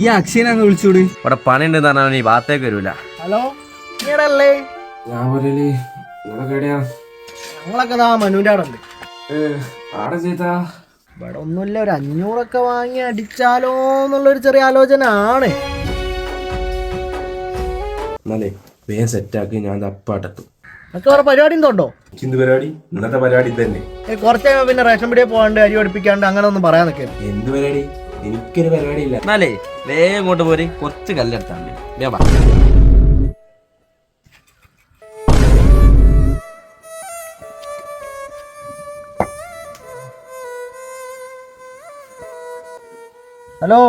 ഈ അക്ഷയനെ അങ്ങ് വിളിച്ചോട്. ഇവിടെ പണിണ്ട് പറഞ്ഞാൽ ഈ ഭാഗത്തേക്ക് വരൂല. ഹലോ, നീടല്ലേ? ഞാൻ പറയല് ഞങ്ങളൊക്കെ മനുവിന്റെ അവിടെ ഉണ്ട്. ആടെ ചെയ്താ ഇവിടെ ഒന്നുമില്ല, ഒരു 500 വാങ്ങി അടിച്ചാലോ എന്നുള്ളൊരു ചെറിയ ആലോചന ആണ്. എന്നാലേ വേഗം സെറ്റാക്കി ഞാൻ തപ്പാട്ടെത്തും. നമുക്ക് വേറെ പരിപാടി എന്തോണ്ടോ? ചിന്ത പരിപാടി ഇന്നത്തെ പരിപാടി തന്നെ. കുറച്ച് പിന്നെ റേഷൻ പീടിയെ പോകാണ്ട് അരി പഠിപ്പിക്കാണ്ട് അങ്ങനെ ഒന്നും പറയാൻ നിൽക്കരുത്. എന്ത് പരിപാടി? എനിക്കൊരു പരിപാടി ഇല്ല. എന്നാലേ വേഗം ഇങ്ങോട്ട് പോരി, കുറച്ച് കല്ലെടുത്താൽ വേഗം വാ. ഹലോ.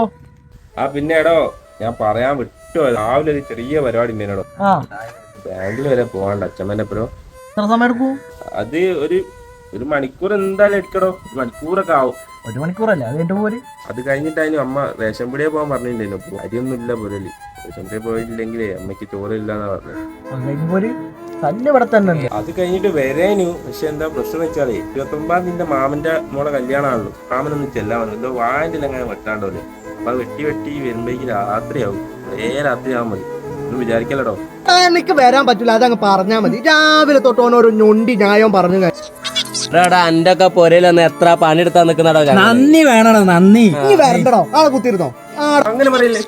പിന്നെ എടോ, ഞാൻ പറയാൻ വിട്ടോ, രാവിലെ ഒരു ചെറിയ പരിപാടി ഉണ്ടേനോ. ബാങ്കിൽ വരെ പോവാണ്ട് അച്ഛമ്മന്റെ അപ്പുറം. എത്ര സമയം എടുക്കൂ? അത് ഒരു മണിക്കൂർ എന്തായാലും എടുക്കടോ. മണിക്കൂറൊക്കെ ആവും. 1 മണിക്കൂറല്ലേ? അത് കഴിഞ്ഞിട്ട് പോര്. അത് കഴിഞ്ഞിട്ടായിരുന്നു അമ്മ റേഷൻ പീടിയെ പോകാൻ പറഞ്ഞിട്ടുണ്ടായിരുന്നു. അരിയൊന്നും ഇല്ല പോരല്. റേഷൻ പീടിയെ പോയിട്ടില്ലെങ്കിലേ അമ്മയ്ക്ക് ചോറില്ലാന്നാ പറഞ്ഞത്. പോര്. തന്നെ ഇവിടെ തന്നെ ഉണ്ട്. അത് കഴിഞ്ഞിട്ട് വരേനു. പക്ഷെ എന്താ പ്രശ്നം വെച്ചാലേ 29 മാമന്റെ മോളെ കല്യാണമാണല്ലോ. മാമനൊന്നും ചെല്ലാൻ എന്തോ വായന്റെ അങ്ങനെ വെട്ടാണ്ടോല്ലേ. അപ്പൊ അത് വെട്ടി വരുമ്പോഴേക്ക് രാത്രിയാവും. രാത്രിയാവാൻ മതി. ഒന്നും വിചാരിക്കലടോ. എനിക്ക് വരാൻ പറ്റില്ല, അതങ്ങ് പറഞ്ഞാൽ മതി. രാവിലെ തൊട്ടോനൊരു ഞൊണ്ടി ന്യായം പറഞ്ഞു. എന്റെ ഒക്കെ പൊരയിലൊന്ന് എത്ര പണിയെടുത്താ നിൽക്കുന്നടോ. നന്ദി വേണോ? നന്ദി. നീ വരണ്ടടോ. ആളെ കുത്തിരുന്നോ? അങ്ങനെ പറയില്ലേ.